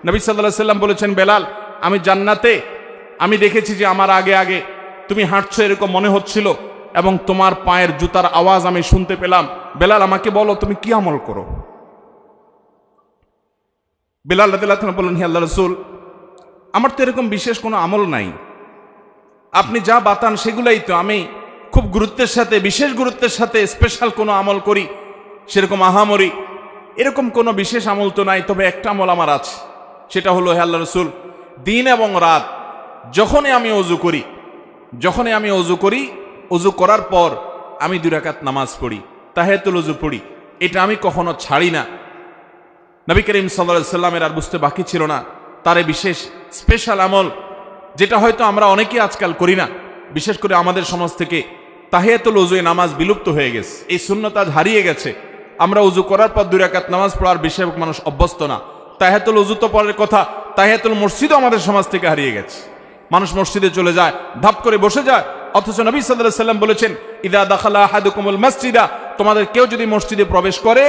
নবী সাল্লাল্লাহু আলাইহি সাল্লাম বলেছেন, বেলাল, আমি জান্নাতে আমি দেখেছি যে আমার আগে আগে তুমি হাঁটছো এরকম মনে হচ্ছিল এবং তোমার পায়ের জুতার আওয়াজ আমি শুনতে পেলাম। বেলাল, আমাকে বলো তুমি কি আমল করো? বেলাল রাদিয়াল্লাহু আনহু বললেন, হে আল্লাহর রাসূল, আমার তো এরকম বিশেষ কোনো আমল নাই, আপনি যা বাতান সেগুলাই তো। আমি খুব গুরুত্বের সাথে, বিশেষ গুরুত্বের সাথে স্পেশাল কোনো আমল করি সেরকম আহামরি এরকম কোনো বিশেষ আমল তো নাই, তবে একটা আমল আমার আছে, সেটা হলো, হে আল্লাহর রাসূল, দিন এবং রাত যখনই আমি অজু করি, অজু করার পর আমি 2 রাকাত নামাজ পড়ি, তাহিয়াতুল ওযু পড়ি, এটা আমি কখনো ছাড়ি না। নবী করিম সাল্লাল্লাহু আলাইহি সাল্লামের আর বুঝতে বাকি ছিল না তার বিশেষ স্পেশাল আমল, যেটা হয়তো আমরা অনেকেই আজকাল করি না। বিশেষ করে আমাদের সমাজ থেকে তাহিয়াতুল ওযুয়ে নামাজ বিলুপ্ত হয়ে গেছে, এই সুন্নাত আজ হারিয়ে গেছে। আমরা ওযু করার পর 2 রাকাত নামাজ পড়ার বেশিরভাগ মানুষ অভ্যস্ত না। তাহিয়াতুল ওযু তো পরের কথা, তাহিয়াতুল মসজিদও আমাদের সমাজ থেকে হারিয়ে গেছে। মানুষ মসজিদে চলে যায়, ধাপ করে বসে যায়, অথচ নবী সাল্লাল্লাহু আলাইহি সাল্লাম বলেছেন, ইদা দাখালা আহাদুকুমুল মাসজিদা, তোমাদের কেউ যদি মসজিদে প্রবেশ করে,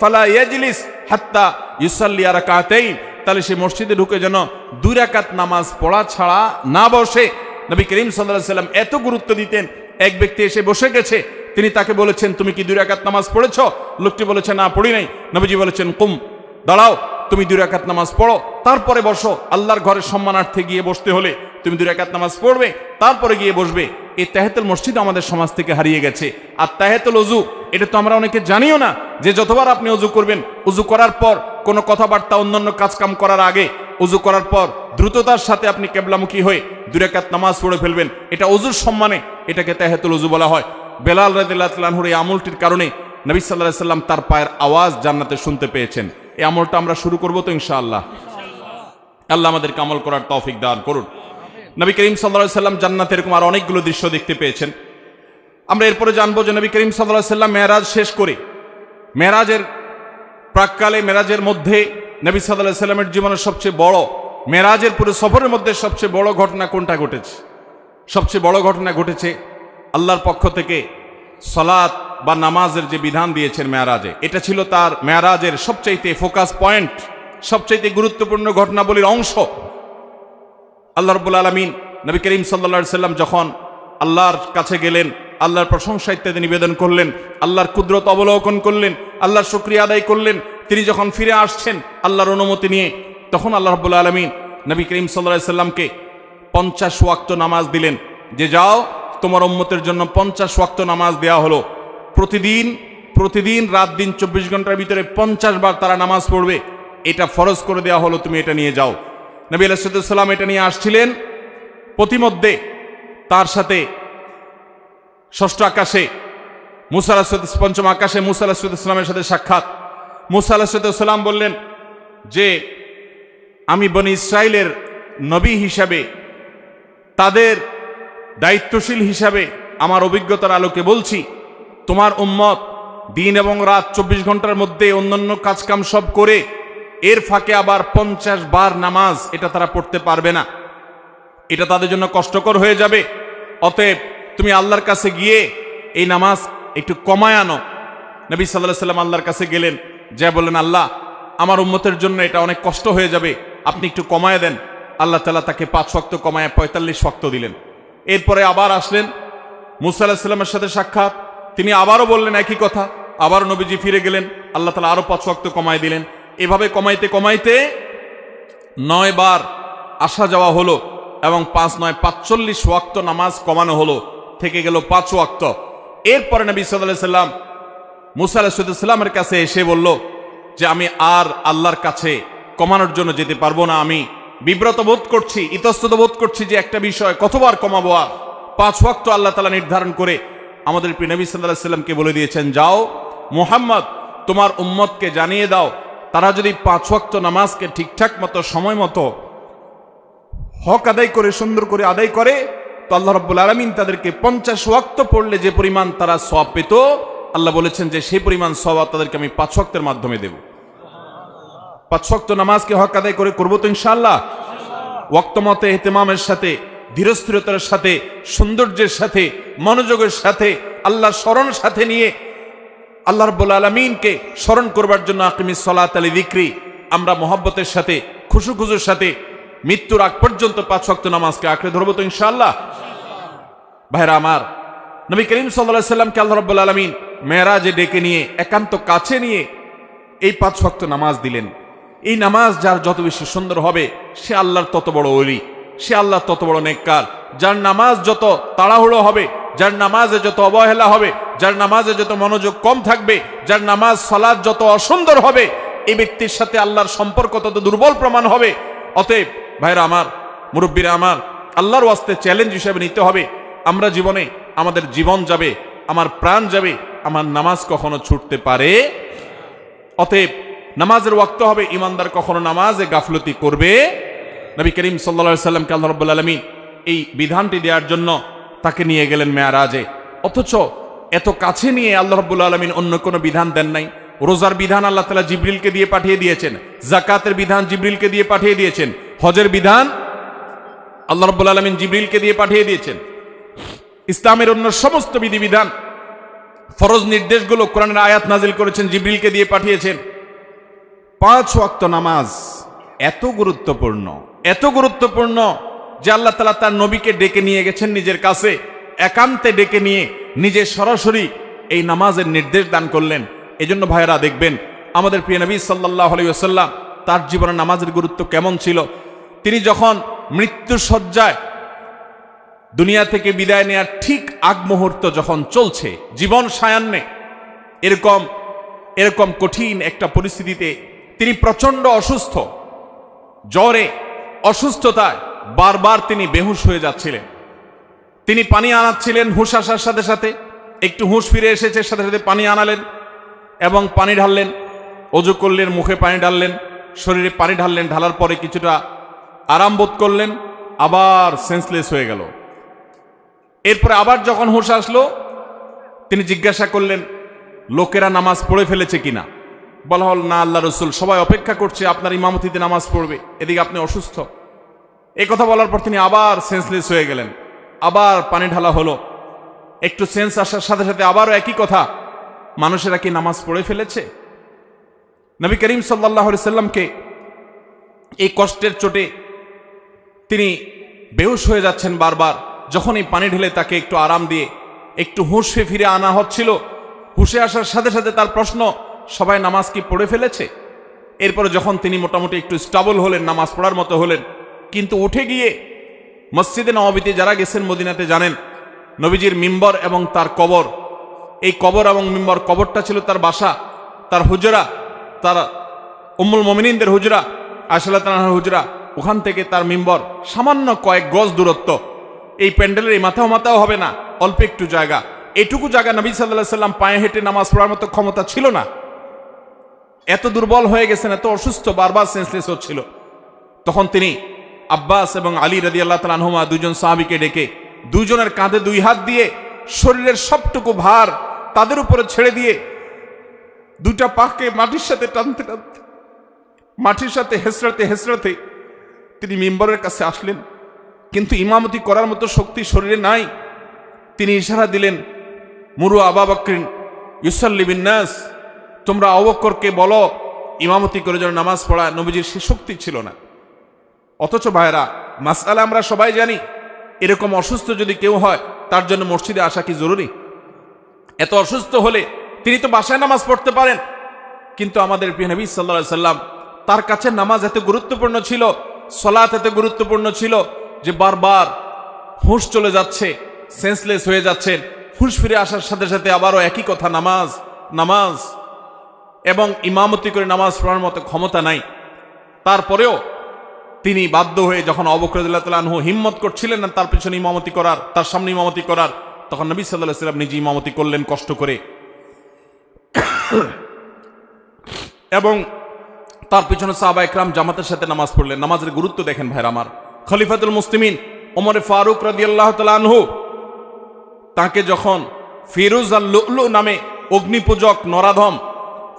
ফালা ইয়াজলিস হাত্তা ইউসাল্লি রাকাতাইন, তাহলে সে মসজিদে ঢুকে যেন 2 রাকাত নামাজ পড়া ছাড়া না বসে। নবী করিম সাল্লাল্লাহু আলাইহি সাল্লাম এত গুরুত্ব দিতেন। এক ব্যক্তি এসে বসে গেছে, তিনি তাকে বলেছেন, তুমি কি 2 রাকাত নামাজ পড়েছো? লোকটি বলেছে, না, পড়ি নাই। নবীজি বলেছেন, কুম, দাঁড়াও, তুমি 2 রাকাত নামাজ পড়ো, তারপরে বসো। আল্লাহর ঘরের সম্মানার্থে গিয়ে বসতে হলে তুমি 2 রাকাত নামাজ পড়বে, তারপরে গিয়ে বসবে। এই তাহিয়াতুল মসজিদ আমাদের সমাজ থেকে হারিয়ে গেছে। আর তাহিয়াতুল ওযু, এটা তো আমরা অনেকে জানিও না, যে যতবার আপনি ওযু করবেন, ওযু করার পর কোনো কথাবার্তা অন্যান্য কাজকাম করার আগে, ওযু করার পর দ্রুততার সাথে আপনি কিবলামুখী হয়ে 2 রাকাত নামাজ পড়ে ফেলবেন। এটা ওযুর সম্মানে, এটাকে তাহিয়াতুল ওযু বলা হয়। বেলাল রাদিয়াল্লাহু আনহুর এই আমলটির কারণে নবী সাল্লাল্লাহু আলাইহি সাল্লাম তার পায়ের আওয়াজ জান্নাতে শুনতে পেয়েছেন। এই আমলটা আমরা শুরু করব তো ইনশাআল্লাহ। আল্লাহ আমাদেরকে আমল করার তৌফিক দান করুন। নবী করিম সাল্লাল্লাহু আলাইহি সাল্লাম জান্নাতে এরকম আর অনেকগুলো দৃশ্য দেখতে পেয়েছেন। আমরা এরপরে জানবো যে নবী করিম সাল্লাল্লাহু আলাইহি সাল্লাম মেরাজ শেষ করে, মেরাজের প্রাককালে, মেরাজের মধ্যে নবী সাল্লাল্লাহু আলাইহি সাল্লামের জীবনের সবচেয়ে বড়, মেরাজের পুরো সফরের মধ্যে সবচেয়ে বড় ঘটনা কোনটা ঘটেছে? সবচেয়ে বড় ঘটনা ঘটেছে আল্লাহর পক্ষ থেকে সালাত বা নামাজের যে বিধান দিয়েছেন মেরাজে। এটা ছিল তার মেরাজের সবচাইতে ফোকাস পয়েন্ট, সবচাইতে গুরুত্বপূর্ণ ঘটনাবলীর অংশ। আল্লাহ রাব্বুল আলামিন নবী করিম সাল্লাল্লাহু আলাইহি সাল্লাম যখন আল্লাহর কাছে গেলেন, আল্লাহর প্রশংসা ইত্যাদি নিবেদন করলেন, আল্লাহর কুদরত অবলোকন করলেন, আল্লাহর শুকরিয়া আদায় করলেন, তিনি যখন ফিরে আসছেন আল্লাহর অনুমতি নিয়ে, তখন আল্লাহ রাব্বুল আলামিন নবী করিম সাল্লাল্লাহু আলাইহি সাল্লামকে 50 ওয়াক্ত নামাজ দিলেন, যে যাও তোমার উম্মতের জন্য 50 ওয়াক্ত নামাজ দেয়া হলো। প্রতিদিন রাত দিন 24 ঘন্টার ভিতরে 50 বার তারা নামাজ পড়বে, এটা ফরজ করে দেওয়া হলো, তুমি এটা নিয়ে যাও। নবী আলাইহিস সালাম এটা নিয়ে আসছিলেন। প্রতিমধ্যে তার সাথে ষষ্ঠ আকাশে মুসা আলাইহিস, পঞ্চম আকাশে মুসা আলাইহিস সালামের সাথে সাক্ষাৎ। মুসা আলাইহিস সালাম বললেন যে, আমি বনি ইসরাইলের নবী হিসাবে, তাদের দায়িত্বশীল হিসাবে আমার অভিজ্ঞতার আলোকে বলছি, তোমার উম্মত দিন এবং রাত 24 ঘন্টার মধ্যে অন্যান্য কাজকাম সব করে এর ফাঁকে আবার 50 বার নামাজ, এটা তারা পড়তে পারবে না, এটা তাদের জন্য কষ্টকর হয়ে যাবে। অতএব তুমি আল্লাহর কাছে গিয়ে এই নামাজ একটু কমায় আনো। নবী সাল্লাল্লাহু আলাইহি সাল্লাম আল্লাহর কাছে গেলেন, যা বললেন, আল্লাহ, আমার উম্মতের জন্য এটা অনেক কষ্ট হয়ে যাবে, আপনি একটু কমায় দেন। আল্লাহ তাআলা তাকে 5 ওয়াক্ত কমায় 45 ওয়াক্ত দিলেন। এরপরে আবার আসলেন, মুসা আলাইহিস সালামের সাথে সাক্ষাৎ, তিনি আবারও বললেন একই কথা, আবারও নবীজি ফিরে গেলেন, আল্লাহ তাআলা আরো 5 ওয়াক্ত কমায় দিলেন। এভাবে কমাইতে কমাইতে 9 বার আসা যাওয়া হলো এবং 5 9 45 ওয়াক্ত নামাজ কমানো হলো, থেকে গেল 5 ওয়াক্ত। এরপরে নবী সাল্লাল্লাহু আলাইহি সাল্লাম মুসা আলাইহিস সালামের কাছে এসে বলল যে, আমি আর আল্লাহর কাছে কমানোর জন্য যেতে পারবো না, আমি বিব্রত বোধ করছি, ইতস্তত বোধ করছি যে একটা বিষয় কতবার কমাবো। আর 5 ওয়াক্ত আল্লাহ তাআলা নির্ধারণ করে আমাদের প্রিয় নবী সাল্লাল্লাহু আলাইহি সাল্লামকে বলে দিয়েছেন, যাও মুহাম্মদ, তোমার উম্মতকে জানিয়ে দাও, তারা যদি 5 ওয়াক্ত নামাজকে ঠিকঠাক মতো সময় মতো হক আদায় করে, সুন্দর করে আদায় করে, তো আল্লাহ রাব্বুল আলামিন তাদেরকে 50 ওয়াক্ত পড়লে যে পরিমাণ তারা সওয়াব পেত, আল্লাহ বলেছেন যে সেই পরিমাণ সওয়াব তাদেরকে আমি 5 ওয়াক্তের মাধ্যমে দেব। 5 ওয়াক্ত নামাজকে হক আদায় করে করবো তো ইনশাআল্লাহ। ওয়াক্ত মতে ইহতিমামের সাথে, ধীরস্থিরতার সাথে, সৌন্দর্যের সাথে, মনোযোগের সাথে, আল্লাহর স্মরণ সাথে নিয়ে আল্লাহ রাব্বুল আলামিনকে স্মরণ করবার জন্য আকিমিস সালাত আলি যিকরি, আমরা মহব্বতের সাথে খুশু খুশুর সাথে মৃত্যুর আগ পর্যন্ত 5 ওয়াক্ত নামাজকে আঁকড়ে ধরবো তো ইনশাআল্লাহ। ভাইরা আমার, নবী করিম সাল্লাল্লাহু আলাইহি সাল্লামকে আল্লাহ রাব্বুল আলামিন মেরাজে ডেকে নিয়ে একান্ত কাছে নিয়ে এই 5 ওয়াক্ত নামাজ দিলেন। এই নামাজ যার যত বেশি সুন্দর হবে সে আল্লাহর তত বড় ওলি, সে আল্লাহর তত বড় নেককার। যার নামাজ যত তাড়াহুড়ো হবে, যার নামাজে যত অবহেলা হবে, যার নামাজে যত মনোযোগ কম থাকবে, যার নামাজ সালাত যত অসুন্দর হবে, এই ব্যক্তির সাথে আল্লাহর সম্পর্ক তত দুর্বল প্রমাণ হবে। অতএব ভাইরা আমার, মুরব্বীরা আমার, আল্লাহর ওয়াস্তে চ্যালেঞ্জ হিসেবে নিতে হবে, আমরা জীবনে আমাদের জীবন যাবে, আমার প্রাণ যাবে, আমার নামাজ কখনো ছুটতে পারে। অতএব নামাজের ওয়াক্ত হবে, ইমানদার কখনো নামাজে গাফলতি করবে। নবী করিম সাল্লাল্লাহু আলাইহি সাল্লামকে আল্লাহ রাব্বুল আলামিন এই বিধানটি দেওয়ার জন্য তাকে নিয়ে গেলেন মেরাজে। অথচ এত কাছে নিয়ে আল্লাহ রাব্বুল আলামিন অন্য কোনো বিধান দেন নাই। রোজার বিধান আল্লাহ তাআলা জিবরিলকে দিয়ে পাঠিয়ে দিয়েছেন, যাকাতের বিধান জিবরিলকে দিয়ে পাঠিয়ে দিয়েছেন, হজের বিধান আল্লাহ রাব্বুল আলামিন জিবরিলকে দিয়ে পাঠিয়ে দিয়েছেন। ইসলামের অন্য সমস্ত বিধিবিধান, ফরজ নির্দেশগুলো কোরআনের আয়াত নাজিল করেছেন, জিবরিলকে দিয়ে পাঠিয়েছেন। 5 ওয়াক্ত নামাজ এত গুরুত্বপূর্ণ, এত গুরুত্বপূর্ণ যে আল্লাহ তাআলা তার নবীকে ডেকে নিয়ে গেছেন নিজের কাছে, একান্তে ডেকে নিয়ে নিজে সরাসরি এই নামাজের নির্দেশ দান করলেন। এজন্য ভাইয়েরা দেখবেন আমাদের প্রিয় নবী সাল্লাল্লাহু আলাইহি ওয়াসাল্লাম তার জীবনে নামাজের গুরুত্ব কেমন ছিল। তিনি যখন মৃত্যু শয্যায় দুনিয়া থেকে বিদায় নেয়ার ঠিক আগ মুহূর্ত যখন চলছে, জীবন সায়ান্নে, এরকম কঠিন একটা পরিস্থিতিতে তিনি প্রচন্ড অসুস্থ, জ্বরে, অসুস্থতায় বারবার তিনি বেহুশ হয়ে যাচ্ছিলেন। তিনি পানি আনাচ্ছিলেন, হুঁশ আসার সাথে সাথে একটু হুঁশ ফিরে এসেছে, সাথে সাথে পানি আনালেন এবং পানি ঢাললেন, ওযু করলেন, মুখে পানি ঢাললেন, শরীরে পানি ঢাললেন, ঢালার পরে কিছুটা আরাম বোধ করলেন, আবার সেন্সলেস হয়ে গেল। এরপরে আবার যখন হুঁশ আসলো তিনি জিজ্ঞাসা করলেন লোকেরা নামাজ পড়ে ফেলেছে কিনা। বলা হল না আল্লাহ রসুল, সবাই অপেক্ষা করছে আপনার ইমামতিতে নামাজ পড়বে, এদিকে আপনি অসুস্থ। এই কথা বলার পর তিনি আবার সেন্সলেস হয়ে গেলেন, আবার পানি ঢালা হলো, একটু সেন্স আসার সাথে সাথে আবারও একই কথা, মানুষেরা কি নামাজ পড়ে ফেলেছে। নবী করিম সাল্লাল্লাহু আলাইহি সাল্লামকে এই কষ্টের চোটে তিনি বেহুশ হয়ে যাচ্ছেন বারবার। যখন এই পানি ঢেলে তাকে একটু আরাম দিয়ে একটু হুঁশে ফিরে আনা হচ্ছিল, হুঁশে আসার সাথে সাথে তার প্রশ্ন, সবাই নামাজ কি পড়ে ফেলেছে। এরপরে যখন তিনি মোটামুটি একটু স্টাবল হলেন, নামাজ পড়ার মতো হলেন, কিন্তু উঠে গিয়ে মসজিদে নববীতে যারা গেছেন মদিনাতে জানেন নবীজির মিম্বর এবং তার কবর, এই কবর এবং মিম্বর, কবরটা ছিল তার বাসা, তার হুজরা, তার উম্মুল মুমিনিনদের হুজরা, আয়েশা রাদিয়াল্লাহু আনহার হুজরা, ওখান থেকে তার মিম্বর সামান্য কয়েক গজ দূরত্ব। এই প্যান্ডেলের এই মাথাও হবে না, অল্প একটু জায়গা। এইটুকু জায়গা নবী সাল্লাল্লাহু আলাইহি সাল্লাম পায়ে হেঁটে নামাজ পড়ার মতো ক্ষমতা ছিল না, এত দুর্বল হয়ে গেছেন, এত অসুস্থ, বারবার সেন্সলেস হচ্ছিল। তখন তিনি আব্বাস এবং আলী রাদিয়াল্লাহু তাআলা আনহুমা, দুজন সাহাবীকে ডেকে দুইজনের কাঁধে 2 হাত দিয়ে শরীরের সবটুকু ভার তাদের উপরে ছেড়ে দিয়ে 2টা পাকে মাটির সাথে টানতে টানতে, মাটির সাথে হেসড়াতে হেসড়াতে তিনি মিম্বরের কাছে আসলেন। কিন্তু ইমামতি করার মতো শক্তি শরীরে নাই। তিনি ইশারা দিলেন, মুরু আবু বকরিন ইউসাল্লি বিন নাস, তোমরা আবু বকরকে বলো ইমামতি করে যেন নামাজ পড়ায়। নবীজির সে শক্তি ছিল না। অথচ ভাইরা, মাসআলা আমরা সবাই জানি, এরকম অসুস্থ যদি কেউ হয় তার জন্য মসজিদে আসা কি জরুরি? এত অসুস্থ হলে তিনি তো বাসায় নামাজ পড়তে পারেন। কিন্তু আমাদের প্রিয় নবী সাল্লাল্লাহু আলাইহি সাল্লাম, তার কাছে নামাজ এত গুরুত্বপূর্ণ ছিল, সালাত এত গুরুত্বপূর্ণ ছিল যে বারবার হুঁশ চলে যাচ্ছে, সেন্সলেস হয়ে যাচ্ছেন, হুঁশ ফিরে আসার সাথে সাথে আবারও একই কথা, নামাজ নামাজ, এবং ইমামতি করে নামাজ পড়ার মতো ক্ষমতা নাই। তারপরেও তিনি বাধ্য হয়ে যখন আবু বকর রাদিয়াল্লাহু তাআলা আনহু হিম্মত করছিলেন না তার পিছনে ইমামতি করার, তার সামনে ইমামতি করার, তখন নবী সাল্লাল্লাহু আলাইহি সাল্লাম নিজে ইমামতি করলেন কষ্ট করে। এবং তার পিছনে সাহাবা ইকরাম জামাতের সাথে নামাজ পড়লেন। নামাজের গুরুত্ব দেখেন ভাইরা আমার। খলিফাতুল মুসলিমিন ওমর ফারুক রাদিয়াল্লাহু তাআলা আনহু, তাকে যখন ফিরোজ আল লুলু নামে অগ্নিপূজক নরাধম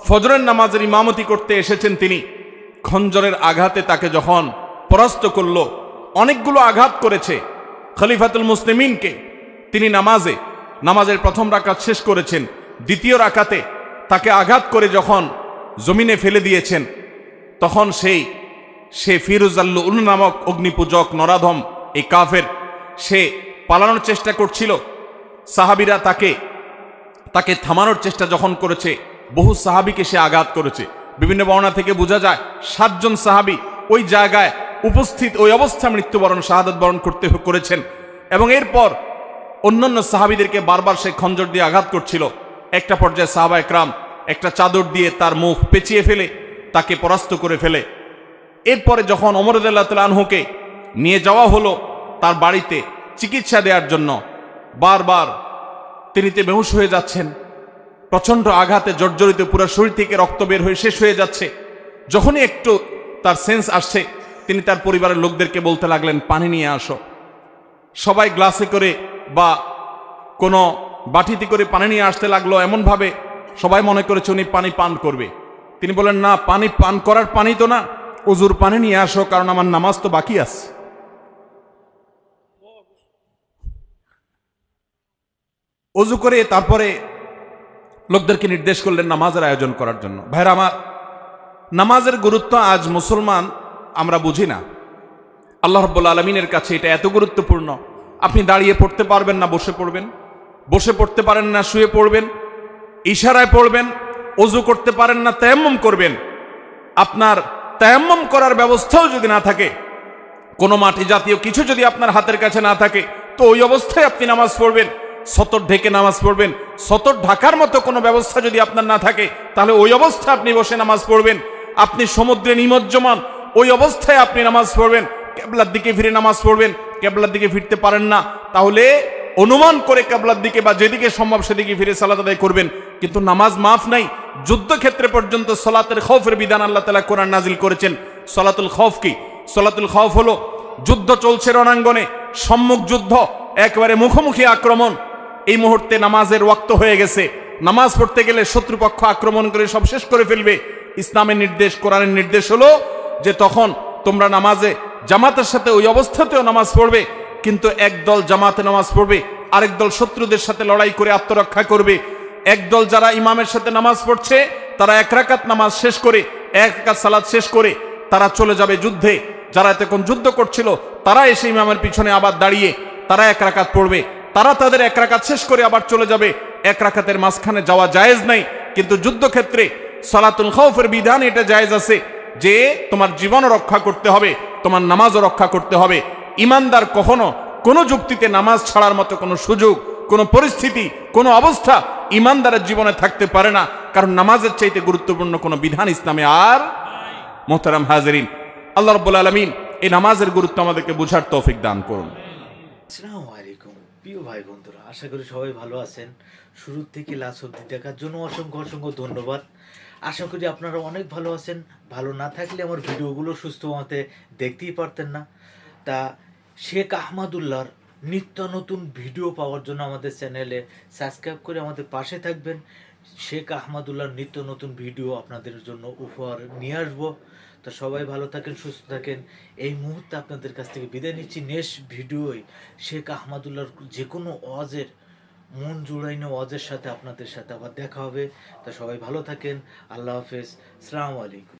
ফজরের নামাজের ইমামতি করতে এসেছেন, তিনি খঞ্জরের আঘাতে তাকে যখন পরাস্ত করল, অনেকগুলো আঘাত করেছে খলিফাতুল মুসলিমিনকে। তিনি নামাজের প্রথম রাকাত শেষ করেছেন, দ্বিতীয় রাকাতে তাকে আঘাত করে যখন জমিনে ফেলে দিয়েছেন, তখন সেই সে ফিরুজাল্লু উল নামক অগ্নিপূজক নরাধম এই কাফের, সে পালানোর চেষ্টা করছিল। সাহাবীরা তাকে থামানোর চেষ্টা যখন করেছে, বহু সাহাবীকে সে আঘাত করেছে। বিভিন্ন বর্ণনা থেকে বোঝা যায় 7 জন সাহাবী ওই জায়গায় উপস্থিত ওই অবস্থা মৃত্যুবরণ শাহাদাত বরণ করেছেন। এবং এরপর অন্যান্য সাহাবীদেরকে বারবার সে খঞ্জর দিয়ে আঘাত করছিল। একটা পর্যায়ে সাহাবা একরাম একটা চাদর দিয়ে তার মুখ পেঁচিয়ে ফেলে তাকে পরাস্ত করে ফেলে। এরপরে যখন ওমর রাদিয়াল্লাহু তাআলা আনহুকে নিয়ে যাওয়া হলো তার বাড়িতে চিকিৎসা দেওয়ার জন্য, বারবার তিনি বেহুশ হয়ে যাচ্ছেন, প্রচণ্ড আঘাতে জর্জরিত, পুরো শরীর থেকে রক্ত বের হয়ে শেষ হয়ে যাচ্ছে। যখনই একটু তার সেন্স আসছে, তিনি তার পরিবারের লোকদেরকে বলতে লাগলেন, পানি নিয়ে আসো। সবাই গ্লাসে করে বা কোনো বাটিতে করে পানি নিয়ে আসতে লাগলো। এমনভাবে সবাই মনে করেছে উনি পানি পান করবে। তিনি বলেন, না, পানি পান করার পানি তো না, ওযুর পানি নিয়ে আসো, কারণ আমার নামাজ তো বাকি আছে। ওযু করে তারপরে লোকদেরকে নির্দেশ করলেন নামাজের আয়োজন করার জন্য। ভাইরা আমার, নামাজের গুরুত্ব আজ মুসলমান আমরা বুঝি না। আল্লাহ রাব্বুল আলামিনের কাছে এটা এত গুরুত্বপূর্ণ। আপনি দাঁড়িয়ে পড়তে পারবেন না, বসে পড়বেন, বসে পড়তে পারেন না, শুয়ে পড়বেন, ইশারায় পড়বেন, ওযু করতে পারেন না, তায়াম্মুম করবেন। আপনার তায়াম্মুম করার ব্যবস্থাও যদি না থাকে, কোনো মাটি জাতীয় কিছু যদি আপনার হাতের কাছে না থাকে, তো ওই অবস্থায় আপনি নামাজ পড়বেন। সতর ঢেকে নামাজ পড়বেন। সতর ঢাকার মতো কোনো ব্যবস্থা যদি আপনার না থাকে, তাহলে ওই অবস্থায় আপনি বসে নামাজ পড়বেন। আপনি সমুদ্রে নিমজ্জমান, ওই অবস্থায় আপনি নামাজ পড়বেন। কিবলার দিকে ফিরে নামাজ পড়বেন। কিবলার দিকে ফিরতে পারেন না, তাহলে অনুমান করে কিবলার দিকে বা যেদিকে সম্ভব সেদিকে ফিরে সালাত আদায় করবেন। কিন্তু নামাজ মাফ নাই। যুদ্ধক্ষেত্রে পর্যন্ত সালাতের খৌফের বিধান আল্লাহ তাআলা কোরআন নাজিল করেছেন। সালাতুল খৌফ কি? সালাতুল খৌফ হলো যুদ্ধ চলছে রণাঙ্গনে, সম্মুখ যুদ্ধ, একেবারে মুখোমুখি আক্রমণ। এই মুহূর্তে নামাজের ওয়াক্ত হয়ে গেছে। নামাজ পড়তে গেলে শত্রুপক্ষ আক্রমণ করে সব শেষ করে ফেলবে। ইসলামের নির্দেশ, কোরআনের নির্দেশ হলো যে তখন তোমরা নামাজে জামাতের সাথে ওই অবস্থাতেও নামাজ পড়বে, কিন্তু একদল জামাতে নামাজ পড়বে, আরেক দল শত্রুদের সাথে লড়াই করে আত্মরক্ষা করবে। একদল যারা ইমামের সাথে নামাজ পড়ছে, তারা 1 রাকাত নামাজ শেষ করে, 1 রাকাত সালাত শেষ করে তারা চলে যাবে যুদ্ধে। যারা এতক্ষণ যুদ্ধ করছিল, তারা এসে ইমামের পিছনে আবার দাঁড়িয়ে তারা 1 রাকাত পড়বে। তারা তাদের 1 রাকাত শেষ করে আবার চলে যাবে। 1 রাকাতের মাঝখানে যাওয়া জায়েজ নাই। কিন্তু যুদ্ধক্ষেত্রে সালাতুল খৌফের বিধান এটা জায়েজ আছে যে তোমার জীবন রক্ষা করতে হবে, তোমার নামাজও রক্ষা করতে হবে। ইমানদার কখনো কোনো যুক্তিতে নামাজ ছাড়ার মতো কোনো সুযোগ, কোনো পরিস্থিতি, কোনো অবস্থা ইমানদারের জীবনে থাকতে পারে না। কারণ নামাজের চাইতে গুরুত্বপূর্ণ কোনো বিধান ইসলামে আর। মোহতারাম হাজিরিন, আল্লাহ রাব্বুল আলামিন এই নামাজের গুরুত্ব আমাদেরকে বুঝার তৌফিক দান করুন। আসসালামু আলাইকুম প্রিয় ভাই বন্ধুরা, আশা করি সবাই ভালো আছেন। শুরু থেকে লাস্ট অবধি দেখার জন্য অসংখ্য অসংখ্য ধন্যবাদ। আশা করি আপনারা অনেক ভালো আছেন। ভালো না থাকলে আমার ভিডিওগুলো সুস্থ মতে দেখতেই পারতেন না। তা শেখ আহমদুল্লাহর নিত্য নতুন ভিডিও পাওয়ার জন্য আমাদের চ্যানেলে সাবস্ক্রাইব করে আমাদের পাশে থাকবেন। শেখ আহমদুল্লাহর নিত্য নতুন ভিডিও আপনাদের জন্য উপহার নিয়ে আসবো। তো সবাই ভালো থাকেন, সুস্থ থাকেন। এই মুহূর্তে আপনাদের কাছ থেকে বিদায় নিচ্ছি। নেক্সট ভিডিওয় শেখ আহমদুল্লাহর যে কোনো ওয়াজের, মন জুড়াইনো ওয়াজের সাথে আপনাদের সাথে আবার দেখা হবে। তো সবাই ভালো থাকেন। আল্লাহ হাফেজ। আসসালামু আলাইকুম।